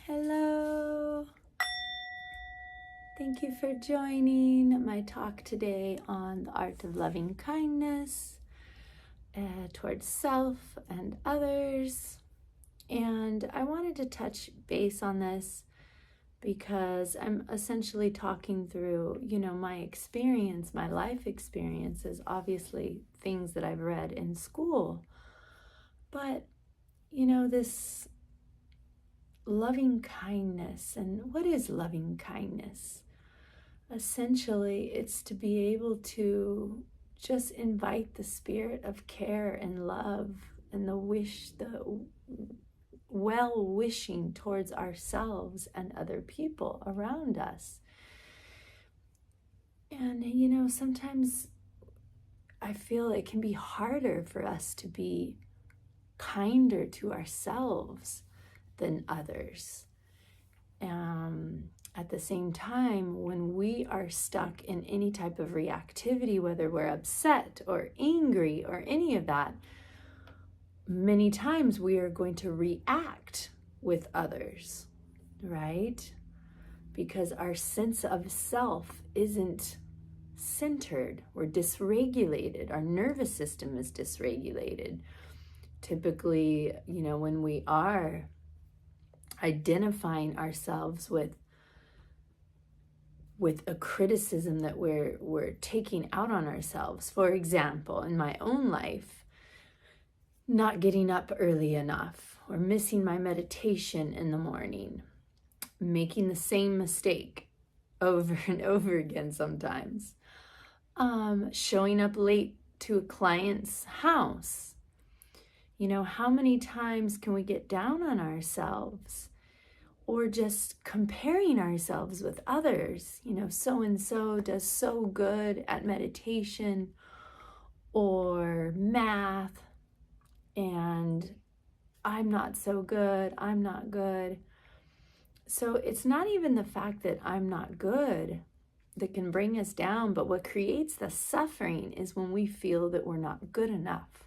Hello. Thank you for joining my talk today on the art of loving kindness towards self and others. And I wanted to touch base on this because I'm essentially talking through, my experience, my life experiences, obviously things that I've read in school. But, this loving kindness. And what is loving kindness? Essentially, it's to be able to just invite the spirit of care and love and the well-wishing towards ourselves and other people around us. And, sometimes I feel it can be harder for us to be kinder to ourselves than others. At the same time, when we are stuck in any type of reactivity, whether we're upset or angry or any of that, many times we are going to react with others, right? Because our sense of self isn't centered. We're dysregulated. Our nervous system is dysregulated. Typically, when we are identifying ourselves with a criticism that we're taking out on ourselves. For example, in my own life, not getting up early enough, or missing my meditation in the morning, making the same mistake over and over again sometimes, showing up late to a client's house. How many times can we get down on ourselves? Or just comparing ourselves with others, so-and-so does so good at meditation or math, and I'm not so good, I'm not good. So it's not even the fact that I'm not good that can bring us down, but what creates the suffering is when we feel that we're not good enough.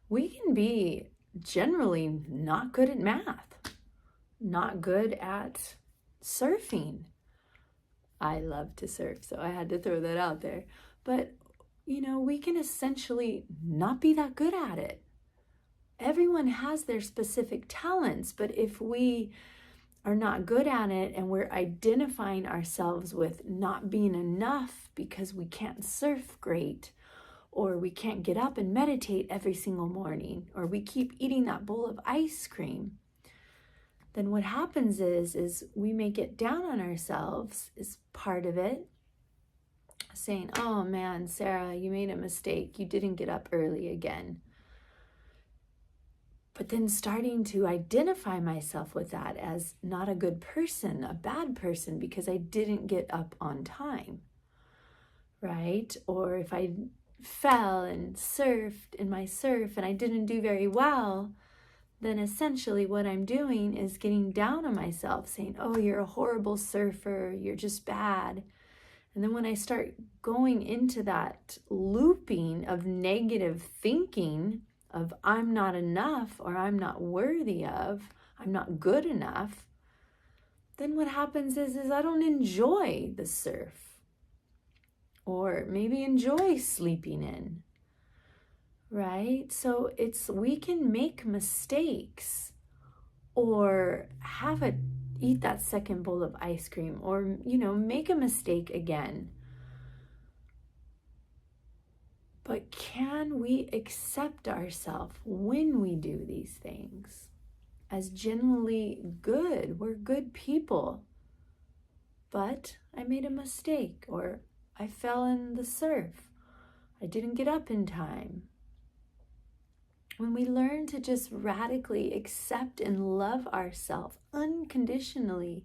We can be generally not good at math, not good at surfing. I love to surf, so I had to throw that out there. But, we can essentially not be that good at it. Everyone has their specific talents, but if we are not good at it and we're identifying ourselves with not being enough because we can't surf great, or we can't get up and meditate every single morning, or we keep eating that bowl of ice cream, then what happens is we may get down on ourselves is part of it, saying, oh man, Sarah, you made a mistake. You didn't get up early again. But then starting to identify myself with that as not a good person, a bad person, because I didn't get up on time, right? Or if I fell and surfed in my surf and I didn't do very well, then essentially what I'm doing is getting down on myself, saying, oh, you're a horrible surfer, you're just bad. And then when I start going into that looping of negative thinking of I'm not enough, or I'm not worthy of, I'm not good enough, then what happens is I don't enjoy the surf, or maybe enjoy sleeping in. Right? So we can make mistakes, or eat that second bowl of ice cream, or, make a mistake again. But can we accept ourselves when we do these things as genuinely good? We're good people. But I made a mistake, or I fell in the surf. I didn't get up in time. When we learn to just radically accept and love ourselves unconditionally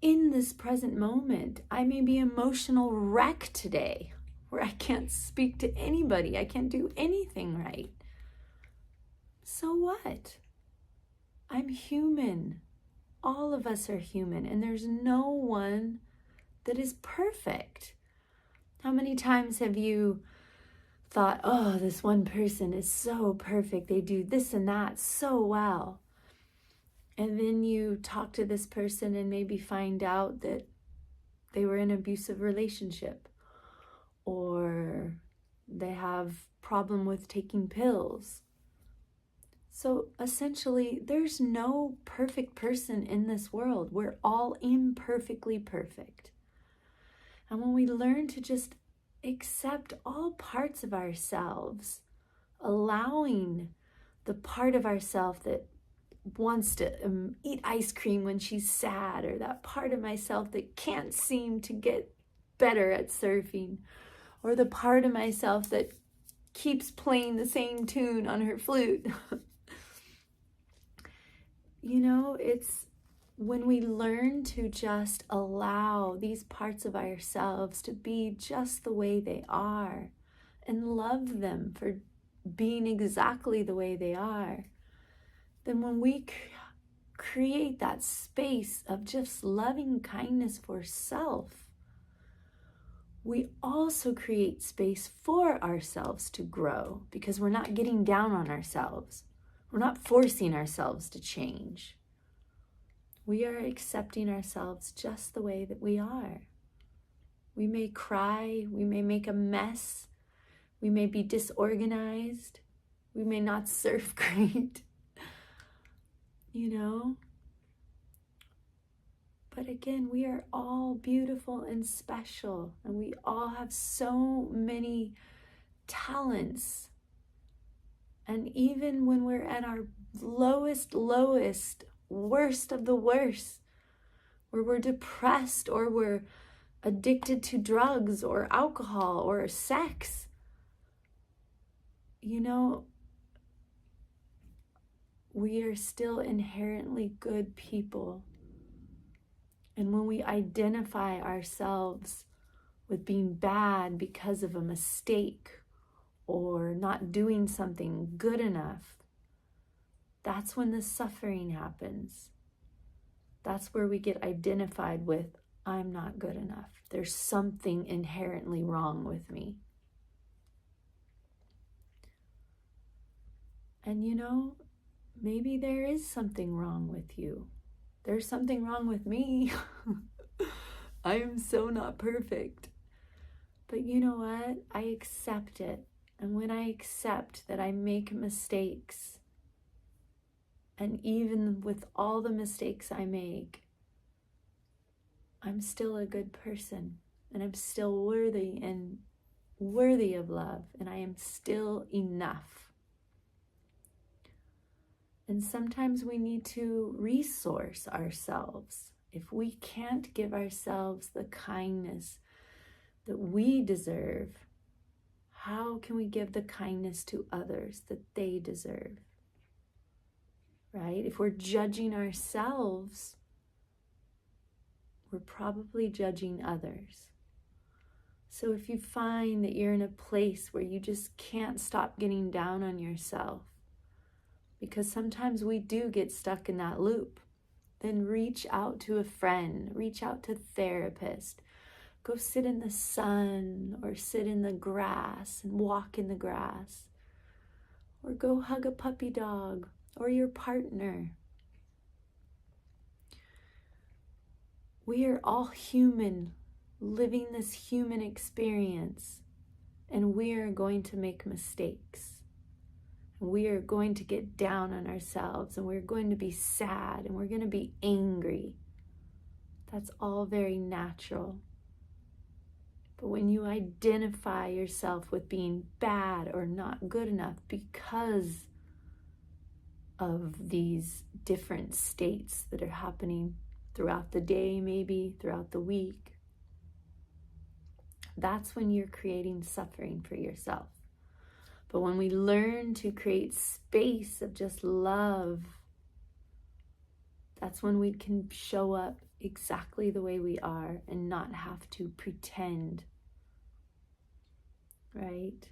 in this present moment, I may be emotional wreck today, where I can't speak to anybody, I can't do anything right. So what? I'm human. All of us are human, and there's no one that is perfect. How many times have you thought, oh, this one person is so perfect. They do this and that so well. And then you talk to this person and maybe find out that they were in an abusive relationship, or they have problem with taking pills. So essentially, there's no perfect person in this world. We're all imperfectly perfect. And when we learn to just accept all parts of ourselves, allowing the part of ourselves that wants to eat ice cream when she's sad, or that part of myself that can't seem to get better at surfing, or the part of myself that keeps playing the same tune on her flute. It's when we learn to just allow these parts of ourselves to be just the way they are and love them for being exactly the way they are, then when we create that space of just loving kindness for self, we also create space for ourselves to grow, because we're not getting down on ourselves. We're not forcing ourselves to change. We are accepting ourselves just the way that we are. We may cry, we may make a mess, we may be disorganized, we may not surf great, But again, we are all beautiful and special, and we all have so many talents. And even when we're at our lowest, worst of the worst, where we're depressed or we're addicted to drugs or alcohol or sex, we are still inherently good people. And when we identify ourselves with being bad because of a mistake or not doing something good enough, that's when the suffering happens. That's where we get identified with, I'm not good enough. There's something inherently wrong with me. And maybe there is something wrong with you. There's something wrong with me. I am so not perfect. But you know what? I accept it. And when I accept that I make mistakes, and even with all the mistakes I make, I'm still a good person, and I'm still worthy of love, and I am still enough. And sometimes we need to resource ourselves. If we can't give ourselves the kindness that we deserve, how can we give the kindness to others that they deserve? Right? If we're judging ourselves, we're probably judging others. So if you find that you're in a place where you just can't stop getting down on yourself, because sometimes we do get stuck in that loop, then reach out to a friend, reach out to a therapist. Go sit in the sun or sit in the grass and walk in the grass. Or go hug a puppy dog or your partner. We are all human, living this human experience, and we are going to make mistakes. We are going to get down on ourselves, and we're going to be sad, and we're going to be angry. That's all very natural. But when you identify yourself with being bad or not good enough because of these different states that are happening throughout the day, maybe throughout the week, that's when you're creating suffering for yourself. But when we learn to create space of just love, that's when we can show up exactly the way we are and not have to pretend, right?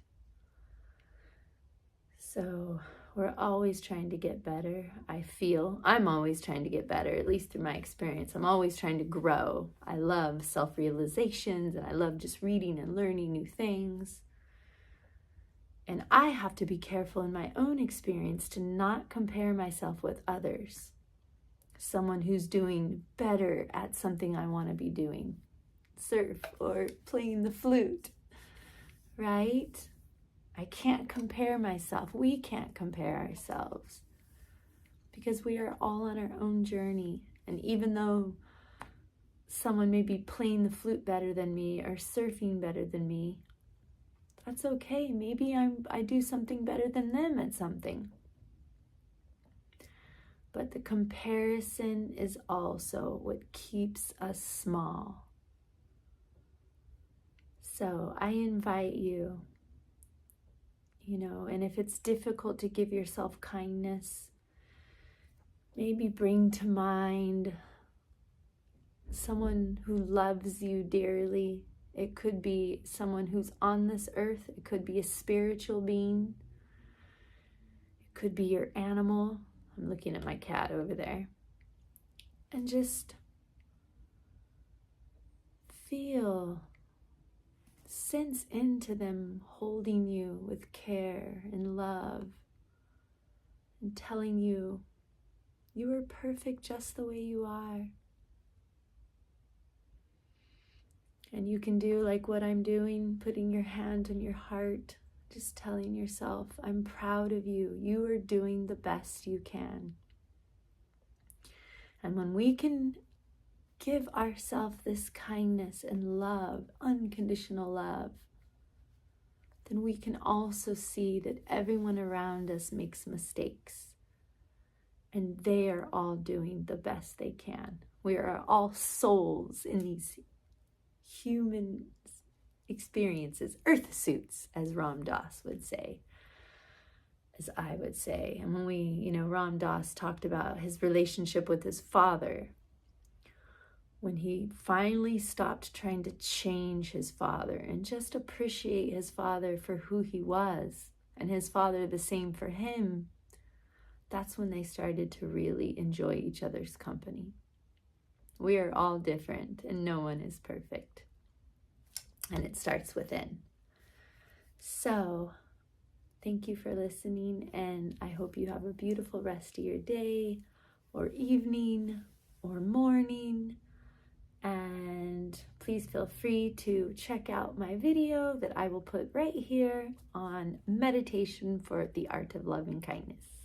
So we're always trying to get better. I'm always trying to get better, at least through my experience. I'm always trying to grow. I love self-realizations, and I love just reading and learning new things. And I have to be careful in my own experience to not compare myself with others. Someone who's doing better at something I want to be doing, surf or playing the flute, right? I can't compare myself. We can't compare ourselves because we are all on our own journey. And even though someone may be playing the flute better than me or surfing better than me, that's okay. Maybe I do something better than them at something. But the comparison is also what keeps us small. So I invite you, and if it's difficult to give yourself kindness, maybe bring to mind someone who loves you dearly. It could be someone who's on this earth. It could be a spiritual being. It could be your animal. I'm looking at my cat over there. And just feel, sense into them holding you with care and love and telling you, you are perfect just the way you are. And you can do like what I'm doing, putting your hand on your heart, just telling yourself, I'm proud of you. You are doing the best you can. And when we can give ourselves this kindness and love, unconditional love, then we can also see that everyone around us makes mistakes. And they are all doing the best they can. We are all souls in these human experiences, earth suits, as Ram Dass would say, as I would say. And when Ram Dass talked about his relationship with his father, when he finally stopped trying to change his father and just appreciate his father for who he was, and his father the same for him, that's when they started to really enjoy each other's company. We are all different and no one is perfect. And it starts within. So, thank you for listening, and I hope you have a beautiful rest of your day or evening or morning. And please feel free to check out my video that I will put right here on meditation for the art of loving kindness.